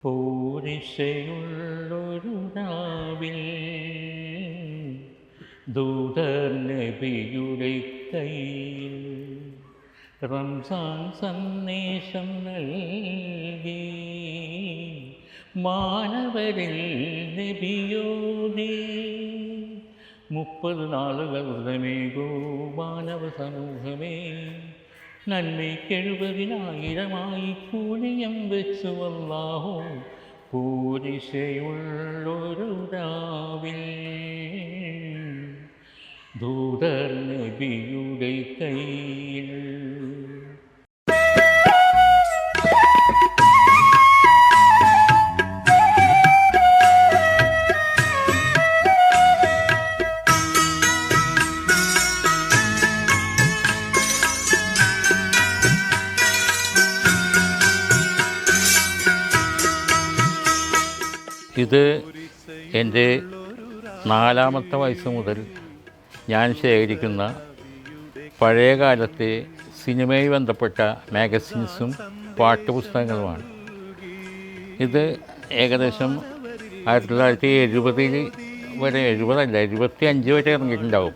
പോരിശയുള്ളൊരു രാവിൽ ദൂതർ നബിയുടെ കയ്യിൽ റംസാൻ സന്ദേശം നൽകി. മാനവരിൽ നബിയോതി 30 നാളുകൾ വ്രതമേകൂ മാനവ സമൂഹമേ. നന്മയ്ക്ക് 70,000 കൂലിയം വെച്ചു അല്ലാഹു. പൂരിശയുള്ളൊരു രാവിൽ ദൂതർ നബിയുടെ കയ്യിൽ. ഇത് എൻ്റെ 4-ാമത്തെ വയസ്സ് മുതൽ ഞാൻ ശേഖരിക്കുന്ന പഴയ കാലത്തെ സിനിമയുമായി ബന്ധപ്പെട്ട മാഗസിൻസും പാഠ്യപുസ്തകങ്ങളുമാണ്. ഇത് ഏകദേശം 1970 വരെ, 75 വരെ ഇറങ്ങിയിട്ടുണ്ടാവും.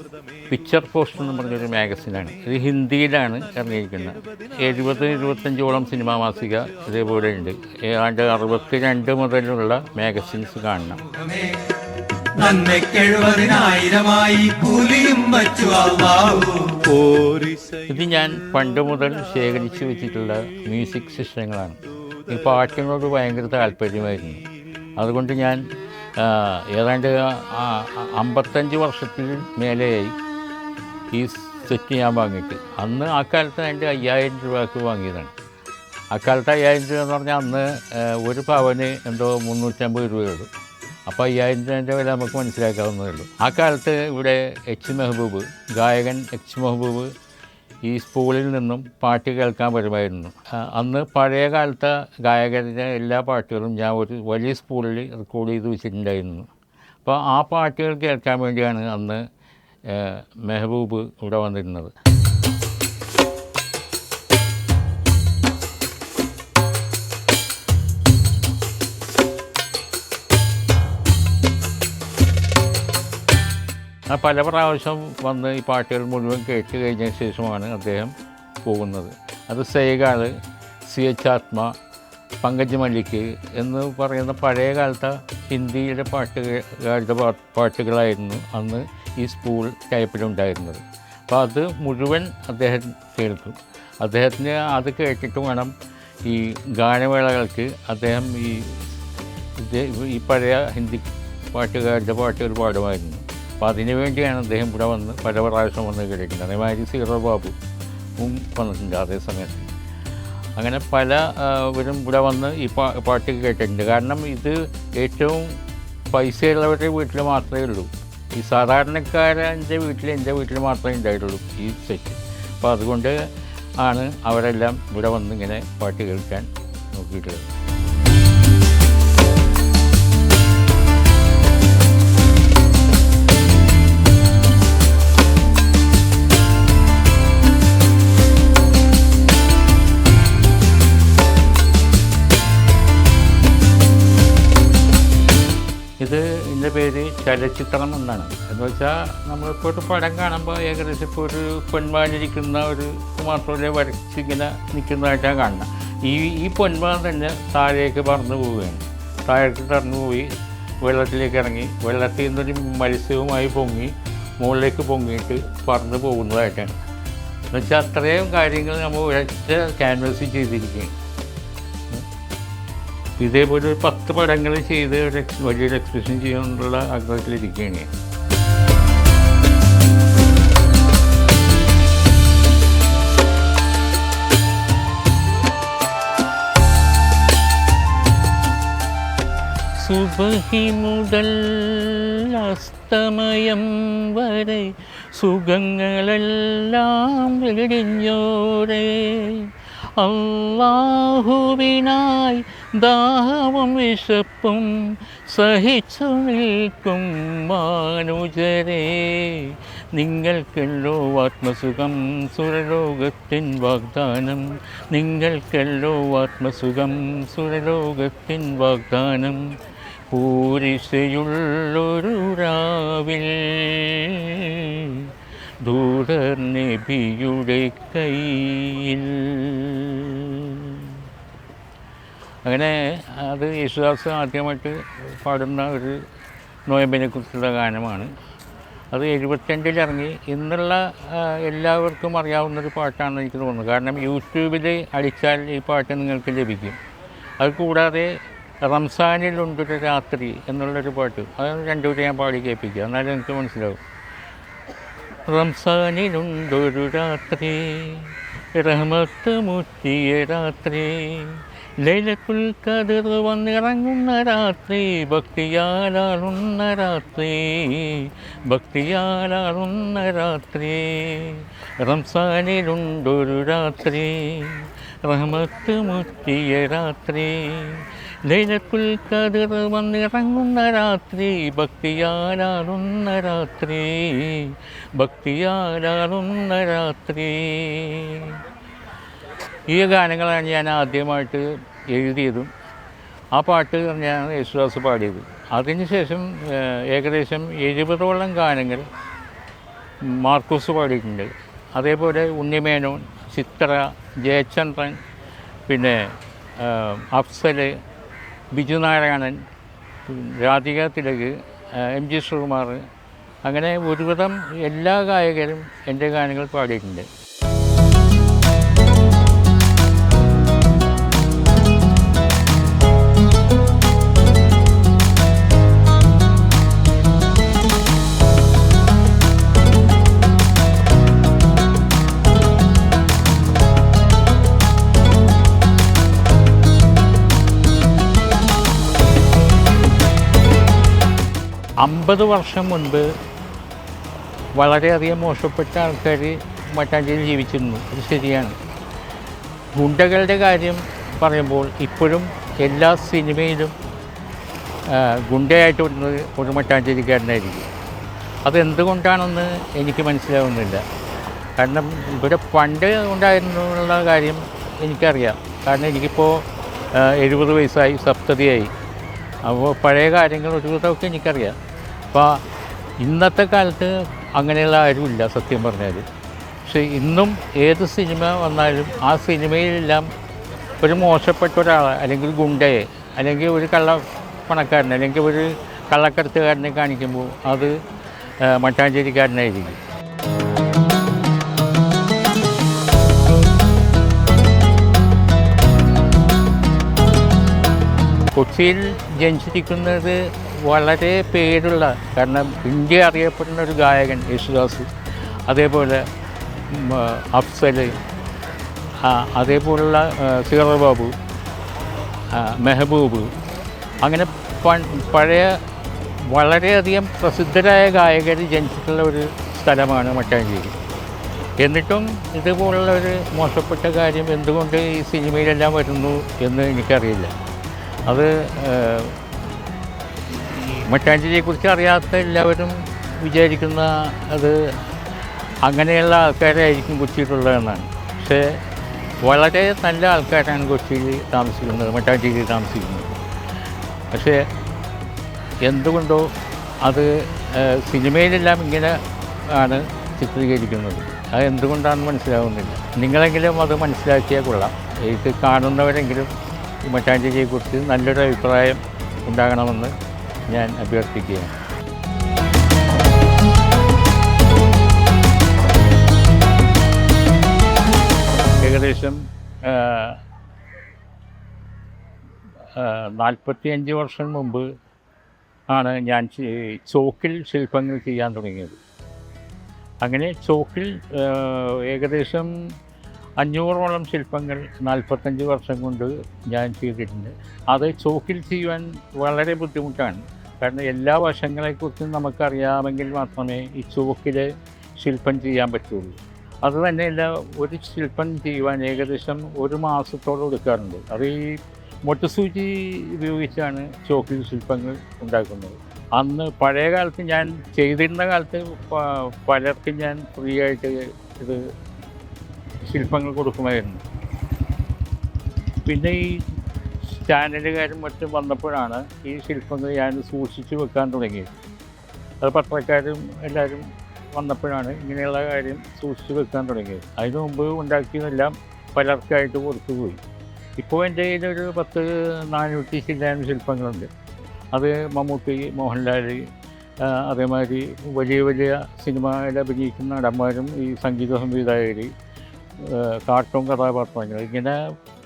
പിക്ചർ പോസ്റ്റ് എന്ന് പറഞ്ഞൊരു മാഗസിനാണ്. ഇത് ഹിന്ദിയിലാണ് ഇറങ്ങിയിരിക്കുന്നത്. 70-75ഓളം സിനിമാ മാസിക ഇതേപോലെ ഉണ്ട്. ഏതാണ്ട് 62 മുതലുള്ള മാഗസിൻസ് കാണണം. ഇത് ഞാൻ പണ്ട് മുതൽ ശേഖരിച്ചു വെച്ചിട്ടുള്ള മ്യൂസിക് സിസ്റ്റങ്ങളാണ്. ഈ പാട്ടിനോട് ഭയങ്കര താല്പര്യമായിരുന്നു. അതുകൊണ്ട് ഞാൻ ഏതാണ്ട് 55 വർഷത്തിന് മേലെയായി ഈ സെറ്റ് ഞാൻ വാങ്ങിയിട്ട്. അന്ന് ആ കാലത്ത് എൻ്റെ 5000 രൂപയ്ക്ക് വാങ്ങിയതാണ്. അക്കാലത്ത് 5000 രൂപ എന്ന് പറഞ്ഞാൽ അന്ന് ഒരു പവന് എന്തോ 350 രൂപയുള്ളൂ. അപ്പോൾ 5000 രൂപേൻ്റെ വില നമുക്ക് മനസ്സിലാക്കാവുന്നതേ ഉള്ളൂ. ആ കാലത്ത് ഇവിടെ എച്ച് മെഹബൂബ്, ഗായകൻ എച്ച് മെഹബൂബ് ഈ സ്കൂളിൽ നിന്നും പാട്ട് കേൾക്കാൻ വരുമായിരുന്നു. അന്ന് പഴയ കാലത്തെ ഗായകരുടെ എല്ലാ പാട്ടുകളും ഞാൻ ഒരു വലിയ സ്കൂളിൽ റെക്കോർഡ് ചെയ്ത് വെച്ചിട്ടുണ്ടായിരുന്നു. അപ്പോൾ ആ പാട്ടുകൾ കേൾക്കാൻ വേണ്ടിയാണ് അന്ന് മെഹബൂബ് ഇവിടെ വന്നിരുന്നത്. പല പ്രാവശ്യം വന്ന് ഈ പാട്ടുകൾ മുഴുവൻ കേട്ട് കഴിഞ്ഞ ശേഷമാണ് അദ്ദേഹം പോകുന്നത്. അത് സൈഗാൾ, CH ആത്മ, പങ്കജ് മല്ലിക് എന്ന് പറയുന്ന പഴയ കാലത്തെ ഹിന്ദിയുടെ പാട്ടുകളായിരുന്നു അന്ന് ഈ സ്കൂൾ ടൈപ്പിലുണ്ടായിരുന്നത്. അപ്പോൾ അത് മുഴുവൻ അദ്ദേഹം കേൾക്കും. അദ്ദേഹത്തിന് അത് കേട്ടിട്ട് വേണം ഈ ഗാനമേളകൾക്ക് അദ്ദേഹം ഈ പഴയ ഹിന്ദി പാട്ടുകാരുടെ പാട്ടുകൾ പാടുമായിരുന്നു. അപ്പോൾ അതിനു വേണ്ടിയാണ് അദ്ദേഹം ഇവിടെ വന്ന് പല പ്രാവശ്യം വന്ന് കേട്ടിട്ടുണ്ട്. അതേമാതിരി സീറോ ബാബു വന്നിട്ടുണ്ട് അതേ സമയത്ത്. അങ്ങനെ പലവരും ഇവിടെ വന്ന് ഈ പാട്ട് കേട്ടിട്ടുണ്ട്. കാരണം ഇത് ഏറ്റവും പൈസയുള്ളവരുടെ വീട്ടിൽ മാത്രമേ ഉള്ളൂ. ഈ സാധാരണക്കാരൻ്റെ വീട്ടിൽ, എൻ്റെ വീട്ടിൽ മാത്രമേ ഉണ്ടായിട്ടുള്ളൂ ഈ സെറ്റ്. അപ്പോൾ അതുകൊണ്ട് ആണ് അവരെല്ലാം ഇവിടെ വന്ന് ഇങ്ങനെ പാട്ട് കേൾക്കാൻ നോക്കിയിട്ടുള്ളത്. ഇതിൻ്റെ പേര് ചലച്ചിത്രം എന്നാണ്. എന്ന് വെച്ചാൽ നമ്മളിപ്പോൾ ഒരു പടം കാണുമ്പോൾ ഏകദേശം ഇപ്പോൾ ഒരു പൊന്മാനിരിക്കുന്ന ഒരു മാത്രമല്ലേ വരച്ചിങ്ങനെ നിൽക്കുന്നതായിട്ടാണ് കാണുന്നത്. ഈ പൊന്മാൻ തന്നെ താഴേക്ക് പറന്നു പോവുകയാണ്. താഴേക്ക് പറന്നു പോയി വെള്ളത്തിലേക്ക് ഇറങ്ങി, വെള്ളത്തിൽ നിന്നൊരു മത്സ്യവുമായി പൊങ്ങി മുകളിലേക്ക് പൊങ്ങിയിട്ട് പറന്നു പോകുന്നതായിട്ടാണ്. എന്ന് വെച്ചാൽ അത്രയും കാര്യങ്ങൾ നമ്മൾ ഒരൊറ്റ ക്യാൻവാസിൽ ചെയ്തിരിക്കുകയാണ്. ഇതേപോലെ ഒരു 10 പടങ്ങൾ ചെയ്ത് വലിയൊരു എക്സ്പ്രഷൻ ചെയ്യാനുള്ള ആഗ്രഹത്തിലിരിക്കുകയാണ്. സുബഹി മുതൽ അസ്തമയം വരെ സുഖങ്ങളെല്ലാം വെടിഞ്ഞോരെ. അല്ലാഹുവിനായി ദാഹവും വിശപ്പും സഹിച്ചു നിൽക്കും മാനുജരേ, നിങ്ങൾക്കല്ലോ ആത്മസുഖം സുരലോകത്തിൻ വാഗ്ദാനം, നിങ്ങൾക്കല്ലോ ആത്മസുഖം സുരലോകത്തിൻ വാഗ്ദാനം. പൂരിശയുള്ളൊരു രാവിൽ ദൂതർ നബിയുടെ കയ്യിൽ. അങ്ങനെ അത് യേശുദാസ് ആദ്യമായിട്ട് പാടുന്ന ഒരു നോയമ്പിനെ കുറിച്ചുള്ള ഗാനമാണ്. അത് 72 ഇറങ്ങി. ഇന്നുള്ള എല്ലാവർക്കും അറിയാവുന്നൊരു പാട്ടാണെന്ന് എനിക്ക് തോന്നുന്നു. കാരണം യൂട്യൂബിൽ അടിച്ചാൽ ഈ പാട്ട് നിങ്ങൾക്ക് ലഭിക്കും. അത് കൂടാതെ റംസാനിലുണ്ടൊരു രാത്രി എന്നുള്ളൊരു പാട്ട്, അത് രണ്ടുപേരും ഞാൻ പാടി കേൾപ്പിക്കുക, എന്നാലും എനിക്ക് മനസ്സിലാവും. റംസാനിലുണ്ടൊരു രാത്രി, റഹ്മത്ത് മുറ്റിയ രാത്രി, ലൈലത്തുൽ ഖദർ വന്നിറങ്ങുന്ന രാത്രി, ഭക്തിയാലാളുന്ന രാത്രി, ഭക്തിയാലാളുന്ന രാത്രി. റംസാനിലുണ്ടൊരു രാത്രി, റഹ്മത്ത് മുറ്റിയ രാത്രി, ലൈലത്തുൽ ഖദർ വന്നിറങ്ങുന്ന രാത്രി, ഭക്തിയാലാളുന്ന രാത്രി, ഭക്തിയാലാളുന്ന രാത്രി. ഈ ഗാനങ്ങളാണ് ഞാൻ ആദ്യമായിട്ട് എഴുതിയതും ആ പാട്ട് ഞാൻ യേശുദാസ് പാടിയത്. അതിനുശേഷം ഏകദേശം 70ഓളം ഗാനങ്ങൾ മാർക്കൂസ് പാടിയിട്ടുണ്ട്. അതേപോലെ ഉണ്ണിമേനോൻ, ചിത്ര, ജയചന്ദ്രൻ, പിന്നെ അഫ്സൽ, ബിജു നാരായണൻ, രാധിക തിലക്, എം ജി ശ്രീകുമാർ, അങ്ങനെ ഒരുവിധം എല്ലാ ഗായകരും എൻ്റെ ഗാനങ്ങൾ പാടിയിട്ടുണ്ട്. അമ്പത് വർഷം മുൻപ് വളരെയധികം മോശപ്പെട്ട ആൾക്കാർ മട്ടാഞ്ചേരിയിൽ ജീവിച്ചിരുന്നു. അത് ശരിയാണ്. ഗുണ്ടകളുടെ കാര്യം പറയുമ്പോൾ ഇപ്പോഴും എല്ലാ സിനിമയിലും ഗുണ്ടയായിട്ട് വരുന്നത് ഒരു മട്ടാഞ്ചേരിക്കാരനായിരിക്കും. അതെന്തുകൊണ്ടാണെന്ന് എനിക്ക് മനസ്സിലാവുന്നില്ല. കാരണം ഇവിടെ പണ്ട് ഉണ്ടായിരുന്നുള്ള കാര്യം എനിക്കറിയാം. കാരണം എനിക്കിപ്പോൾ 70 വയസ്സായി, സപ്തതിയായി. അപ്പോൾ പഴയ കാര്യങ്ങൾ ഒരുവിധമൊക്കെ എനിക്കറിയാം. അപ്പോൾ ഇന്നത്തെ കാലത്ത് അങ്ങനെയുള്ള ആരുമില്ല സത്യം പറഞ്ഞാൽ. പക്ഷേ ഇന്നും ഏത് സിനിമ വന്നാലും ആ സിനിമയിലെല്ലാം ഒരു മോശപ്പെട്ട ഒരാൾ, അല്ലെങ്കിൽ ഗുണ്ടയെ, അല്ലെങ്കിൽ ഒരു കള്ളപ്പണക്കാരനെ, അല്ലെങ്കിൽ ഒരു കള്ളക്കടത്തുകാരനെ കാണിക്കുമ്പോൾ അത് മട്ടാഞ്ചേരിക്കാരനായിരിക്കും. കൊച്ചിയിൽ ജനിച്ചിരിക്കുന്നത് വളരെ പേരുള്ള, കാരണം ഇന്ത്യ അറിയപ്പെടുന്ന ഒരു ഗായകൻ യേശുദാസ്, അതേപോലെ അഫ്സൽ, അതേപോലുള്ള സീറോ ബാബു, മെഹബൂബ്, അങ്ങനെ പഴയ വളരെയധികം പ്രസിദ്ധരായ ഗായകർ ജനിച്ചിട്ടുള്ള ഒരു സ്ഥലമാണ് മട്ടാഞ്ചേരി. എന്നിട്ടും ഇതുപോലുള്ള ഒരു മോശപ്പെട്ട കാര്യം എന്തുകൊണ്ട് ഈ സിനിമയിലെല്ലാം വരുന്നു എന്ന് എനിക്കറിയില്ല. അത് മട്ടാഞ്ചേരിയെക്കുറിച്ച് അറിയാത്ത എല്ലാവരും വിചാരിക്കുന്ന അത് അങ്ങനെയുള്ള ആൾക്കാരായിരിക്കും കൊച്ചിയിലുള്ളതെന്നാണ്. പക്ഷേ വളരെ നല്ല ആൾക്കാരാണ് കൊച്ചിയിൽ താമസിക്കുന്നത്, മട്ടാഞ്ചേരിയിൽ താമസിക്കുന്നത്. പക്ഷേ എന്തുകൊണ്ടോ അത് സിനിമയിലെല്ലാം ഇങ്ങനെ ആണ് ചിത്രീകരിക്കുന്നത്. അത് എന്തുകൊണ്ടാണെന്ന് മനസ്സിലാവുന്നില്ല. നിങ്ങളെങ്കിലും അത് മനസ്സിലാക്കിയാൽ കൊള്ളാം. ഇത് കാണുന്നവരെങ്കിലും മട്ടാഞ്ചേരിയെക്കുറിച്ച് നല്ലൊരു അഭിപ്രായം ഉണ്ടാകണമെന്ന് ഞാൻ അഭ്യർത്ഥിക്കുകയാണ്. ഏകദേശം 45 വർഷം മുമ്പ് ആണ് ഞാൻ ചോക്കിൽ ശില്പങ്ങൾ ചെയ്യാൻ തുടങ്ങിയത്. അങ്ങനെ ചോക്കിൽ ഏകദേശം 500ഓളം ശില്പങ്ങൾ 45 വർഷം കൊണ്ട് ഞാൻ ചെയ്തിട്ടുണ്ട്. അത് ചോക്കിൽ ചെയ്യുവാൻ വളരെ ബുദ്ധിമുട്ടാണ്. കാരണം എല്ലാ വശങ്ങളെക്കുറിച്ചും നമുക്കറിയാമെങ്കിൽ മാത്രമേ ഈ ചോക്കിൽ ശില്പം ചെയ്യാൻ പറ്റുള്ളൂ. അതുതന്നെയല്ല, ഒരു ശില്പം ചെയ്യുവാൻ ഏകദേശം 1 മാസത്തോളം എടുക്കാറുണ്ട്. അത് ഈ മൊട്ടുസൂചി ഉപയോഗിച്ചാണ് ചോക്കിൽ ശില്പങ്ങൾ ഉണ്ടാക്കുന്നത്. അന്ന് പഴയ കാലത്ത് ഞാൻ ചെയ്തിരുന്ന കാലത്ത് പലർക്കും ഞാൻ ഫ്രീ ആയിട്ട് ഇത് ശില്പങ്ങൾ കൊടുക്കുമായിരുന്നു. പിന്നെ ഈ ചാനലുകാരും മറ്റും വന്നപ്പോഴാണ് ഈ ശില്പങ്ങൾ ഞാൻ സൂക്ഷിച്ച് വെക്കാൻ തുടങ്ങിയത്. അത് പത്രക്കാരും എല്ലാവരും വന്നപ്പോഴാണ് ഇങ്ങനെയുള്ള കാര്യം സൂക്ഷിച്ച് വെക്കാൻ തുടങ്ങിയത്. അതിനു മുമ്പ് ഉണ്ടാക്കിയതെല്ലാം പലർക്കായിട്ട് കൊടുത്തുപോയി. ഇപ്പോൾ എൻ്റെ കയ്യിലൊരു 400 ചില്ലാനം ശില്പങ്ങളുണ്ട്. അത് മമ്മൂട്ടി, മോഹൻലാൽ, അതേമാതിരി വലിയ വലിയ സിനിമയിൽ അഭിനയിക്കുന്ന നടന്മാരും ഈ സംഗീത സംവിധായകർ, കാർട്ടൂൺ കഥാപാത്രങ്ങൾ, ഇങ്ങനെ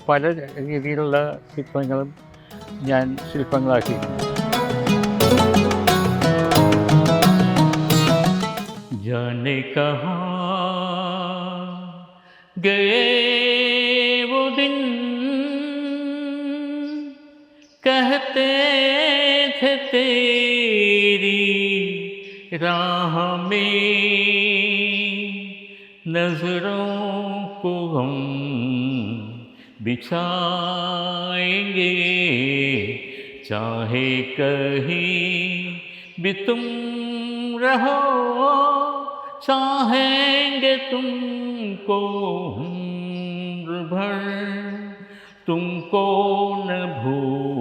പല രീതിയിലുള്ള ചിത്രങ്ങളും ഞാൻ ശില്പങ്ങളാക്കിയിട്ടുണ്ട്. जाने कहाँ गए वो दिन, कहते थे तेरी राह में नजरों को हम बिछाएंगे, चाहे कहीं भी तुम रहो, चाहेंगे तुमको उम्र भर, तुमको न भूल